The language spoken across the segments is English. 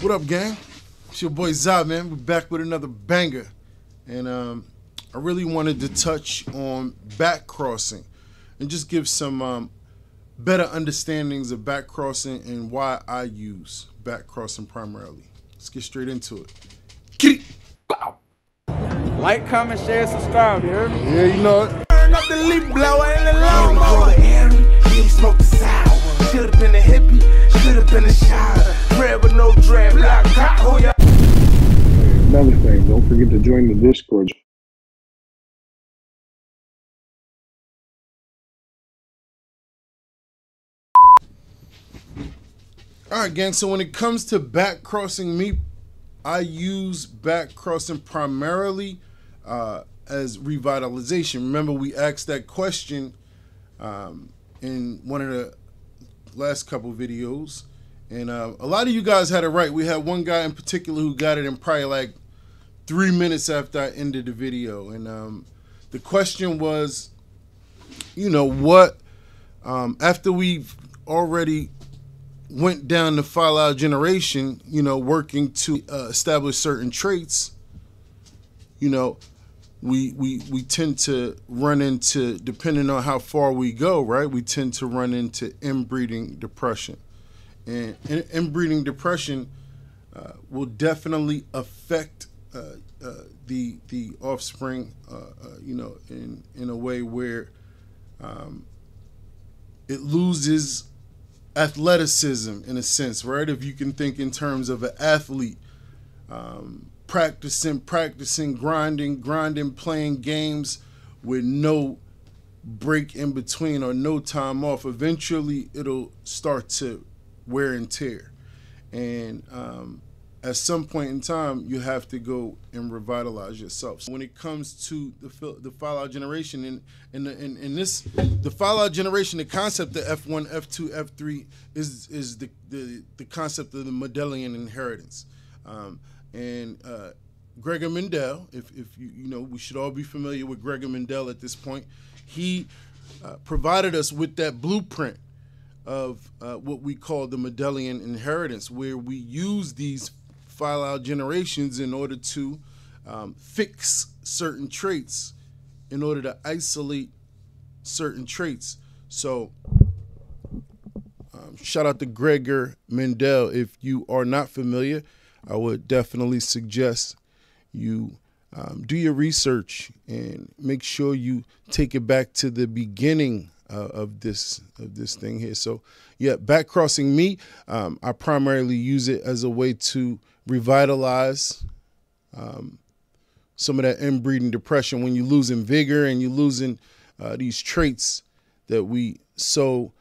What up, gang? It's your boy ZAZA, man. We're back with another banger. And I really wanted to touch on backcrossing and just give some better understandings of backcrossing and why I use backcrossing primarily. Let's get straight into it. Get it! Wow. Like, comment, share, subscribe, you heard me? Yeah, you know it. Turn up the leaf blower and the lawnmower. He smoked the sour. Should've been a hippie, should've been a shower. Bread with no dread, black cock, who ya? Another thing, don't forget to join the Discord. All right, gang. So when it comes to backcrossing, I use backcrossing primarily as revitalization. Remember, we asked that question in one of the last couple videos, and a lot of you guys had it right. We had one guy in particular who got it in probably like 3 minutes after I ended the video, and the question was, you know, what after we've already went down the file generation, you know, working to establish certain traits, you know, we tend to run into, depending on how far we go, right, we tend to run into inbreeding depression. And inbreeding depression will definitely affect the offspring, you know, in a way where it loses athleticism in a sense, right? If you can think in terms of an athlete, practicing, grinding, playing games with no break in between or no time off, eventually it'll start to wear and tear. And at some point in time, you have to go and revitalize yourself. So when it comes to the file generation, the file generation, the concept of F1, F2, F3 is the concept of the Medallion Inheritance. Gregor Mendel, if you know, we should all be familiar with Gregor Mendel at this point. He provided us with that blueprint of what we call the Medallion Inheritance, where we use these file generations in order to fix certain traits, in order to isolate certain traits. So shout out to Gregor Mendel. If you are not familiar, I would definitely suggest you do your research and make sure you take it back to the beginning of this thing here. So yeah, backcrossing me, I primarily use it as a way to revitalize some of that inbreeding depression when you're losing vigor and you're losing these traits that we so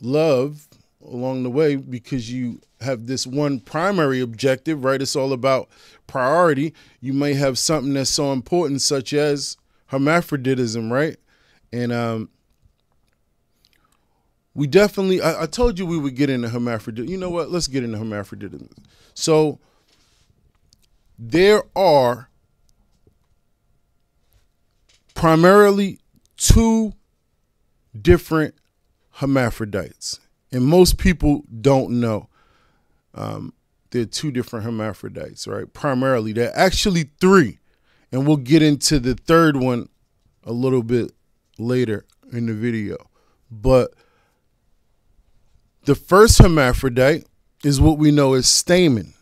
love along the way, because you have this one primary objective, right? It's all about priority. You may have something that's so important, such as hermaphroditism, right? And we definitely, I told you we would get into hermaphroditism. You know what? Let's get into hermaphroditism. So there are primarily two different hermaphrodites, and most people don't know there are two different hermaphrodites, right? Primarily, there are actually three, and we'll get into the third one a little bit later in the video. But the first hermaphrodite is what we know as stamen.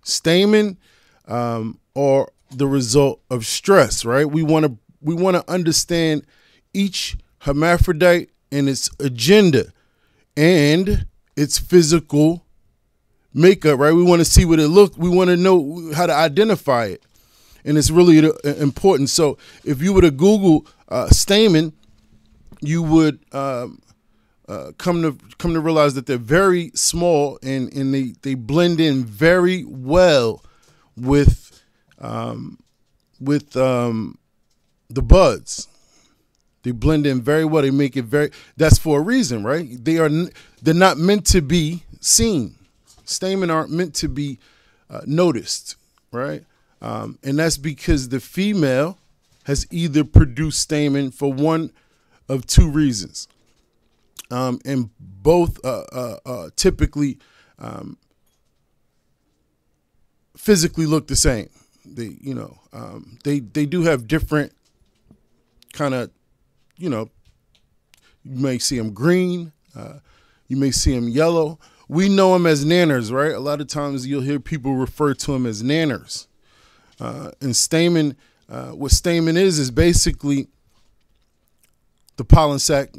Stamen are the result of stress, right? We want to understand each hermaphrodite and its agenda and its physical makeup, right? We want to see what it looks. We want to know how to identify it, and it's really important. So if you were to Google stamen, you would come to realize that they're very small, and they blend in very well with the buds. They blend in very well. They make it very. That's for a reason, right? They're not meant to be seen. Stamen aren't meant to be noticed, right? And that's because the female has either produced stamen for one of two reasons. And both typically physically look the same. They, they do have different kind of, you may see them green, you may see them yellow. We know them as nanners, right? A lot of times you'll hear people refer to them as nanners. And stamen, what stamen is basically the pollen sac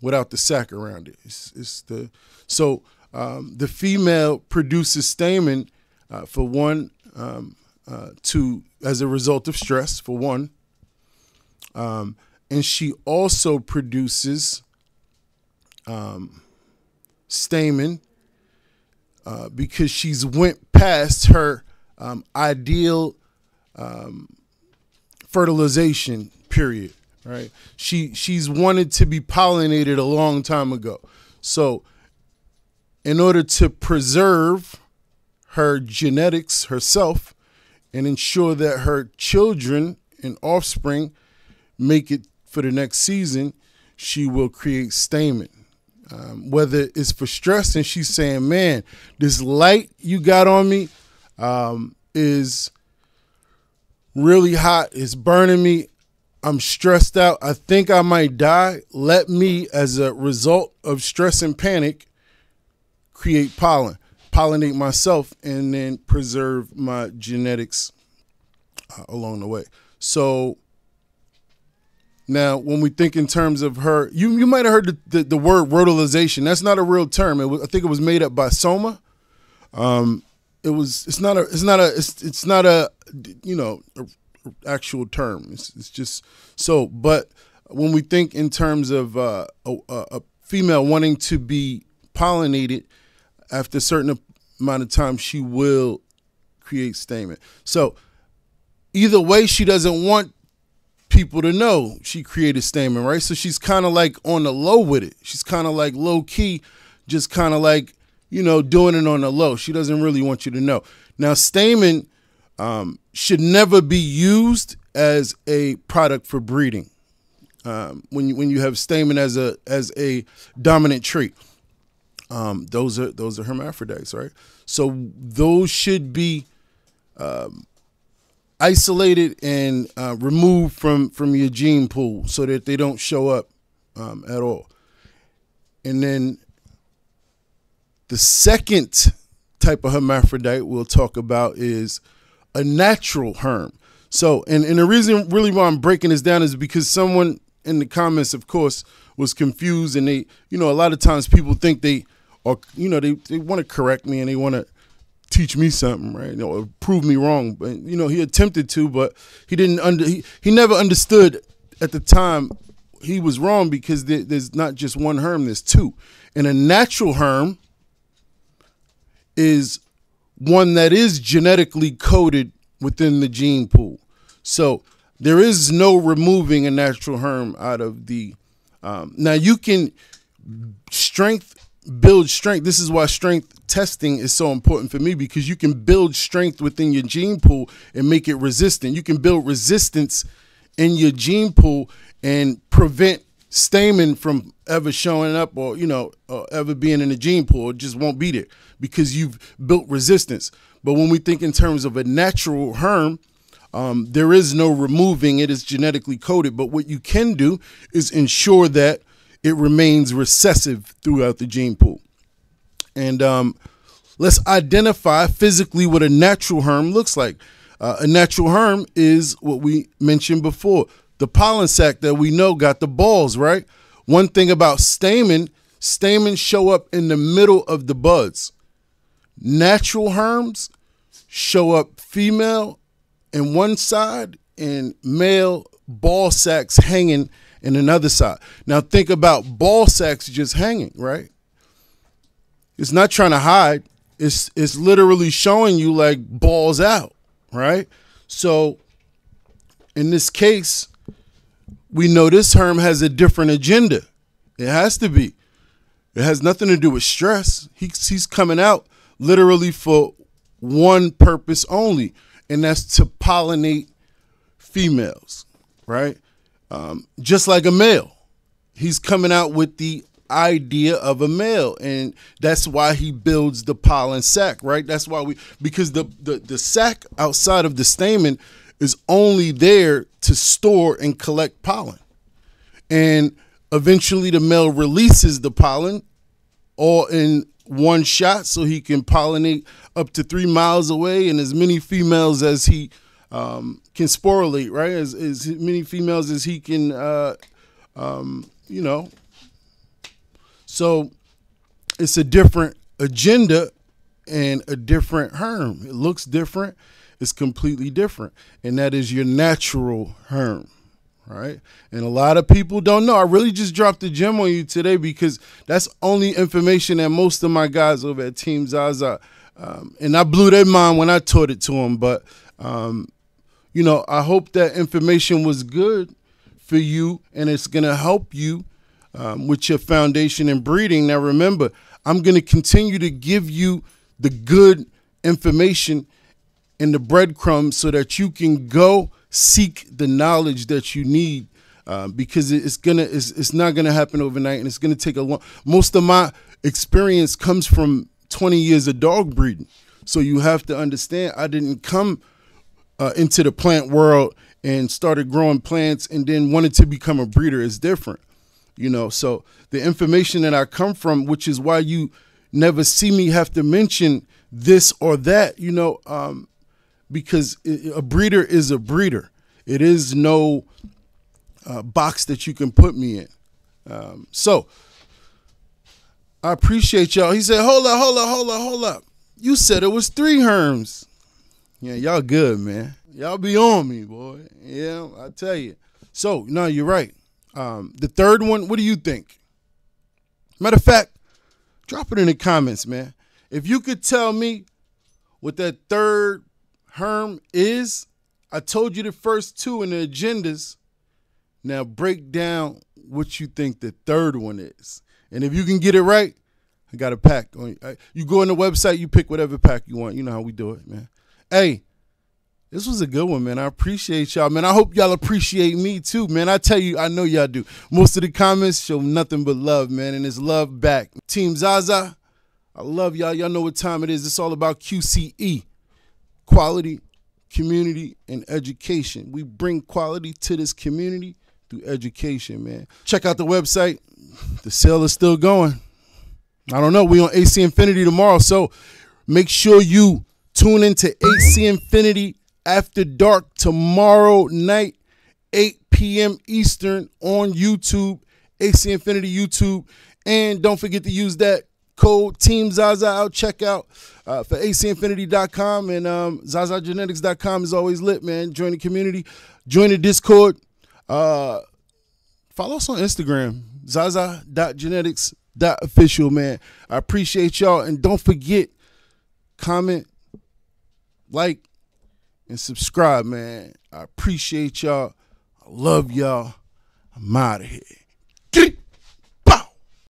without the sac around it. The female produces stamen for one, as a result of stress, for one. And she also produces stamen because she's went past her ideal fertilization period, right? She's wanted to be pollinated a long time ago. So in order to preserve her genetics herself and ensure that her children and offspring make it for the next season, she will create stamen. Whether it's for stress and she's saying, man, this light you got on me is really hot. It's burning me. I'm stressed out. I think I might die. Let me, as a result of stress and panic, create pollen, pollinate myself, and then preserve my genetics along the way. So now, when we think in terms of her, you might have heard the word rotalization. That's not a real term. I think it was made up by Soma. It's not a actual term. It's just so. But when we think in terms of a female wanting to be pollinated, after a certain amount of time, she will create stamen. So either way, she doesn't want people to know she created stamen, right? So she's kind of like on the low with it. She's kind of like low key, just kind of like, doing it on the low. She doesn't really want you to know. Now, stamen should never be used as a product for breeding. When you have stamen as a dominant trait, those are hermaphrodites, right? So those should be isolated and removed from your gene pool so that they don't show up at all. And then the second type of hermaphrodite we'll talk about is a natural herm. So, and the reason really why I'm breaking this down is because someone in the comments, of course, was confused, and they, a lot of times people think they are, they want to correct me and they want to teach me something, right? Or prove me wrong. But he attempted to, but he didn't he never understood at the time he was wrong, because there's not just one herm, there's two. And a natural herm is one that is genetically coded within the gene pool. So there is no removing a natural herm out of the now you can build strength. This is why strength testing is so important for me, because you can build strength within your gene pool and make it resistant. You can build resistance in your gene pool and prevent stamen from ever showing up or ever being in the gene pool. It just won't be there because you've built resistance. But when we think in terms of a natural herm, there is no removing. It is genetically coded. But what you can do is ensure that it remains recessive throughout the gene pool. And let's identify physically what a natural herm looks like. A natural herm is what we mentioned before. The pollen sac that we know got the balls, right? One thing about stamens show up in the middle of the buds. Natural herms show up female in one side and male ball sacs hanging in another side. Now think about ball sacks just hanging, right? It's not trying to hide. It's literally showing you like balls out, right? So in this case, we know this herm has a different agenda. It has to be. It has nothing to do with stress. He's coming out literally for one purpose only, and that's to pollinate females, right? Just like a male. He's coming out with the idea of a male, and that's why he builds the pollen sac, right? That's why because the sac outside of the stamen is only there to store and collect pollen. And eventually the male releases the pollen all in one shot so he can pollinate up to 3 miles away, and as many females as he can sporulate, right? As many females as he can, So it's a different agenda and a different herm. It looks different. It's completely different. And that is your natural herm, right? And a lot of people don't know. I really just dropped a gem on you today because that's only information that most of my guys over at Team Zaza, and I blew their mind when I taught it to them. But, I hope that information was good for you and it's going to help you with your foundation and breeding. Now, remember, I'm going to continue to give you the good information and the breadcrumbs so that you can go seek the knowledge that you need, because it's not gonna happen overnight, and it's gonna take a long. Most of my experience comes from 20 years of dog breeding, so you have to understand I didn't come into the plant world and started growing plants and then wanted to become a breeder. It's different, So the information that I come from, which is why you never see me have to mention this or that, because a breeder is a breeder. It is no box that you can put me in. So I appreciate y'all. He said, hold up. You said it was 3 herms. Yeah, y'all good, man. Y'all be on me, boy. Yeah, I tell you. So, no, you're right. The third one, what do you think? Matter of fact, drop it in the comments, man. If you could tell me what that third herm is, I told you the first 2 in the agendas. Now break down what you think the third one is. And if you can get it right, I got a pack. You go on the website, you pick whatever pack you want. You know how we do it, man. Hey, this was a good one, man. I appreciate y'all, man. I hope y'all appreciate me too, man. I tell you, I know y'all do. Most of the comments show nothing but love, man, and it's love back. Team Zaza, I love y'all. Y'all know what time it is. It's all about QCE. Quality, community, and education. We bring quality to this community through education, man. Check out the website. The sale is still going. I don't know. We on AC Infinity tomorrow, so make sure you tune into AC Infinity After Dark tomorrow night, 8 p.m. Eastern on YouTube, AC Infinity YouTube. And don't forget to use that code Team Zaza out checkout for ACinfinity.com, and ZazaGenetics.com is always lit, man. Join the community, join the Discord, follow us on Instagram, Zaza.genetics.official, man. I appreciate y'all, and don't forget, comment, like, and subscribe, man. I appreciate y'all. I love y'all. I'm out of here.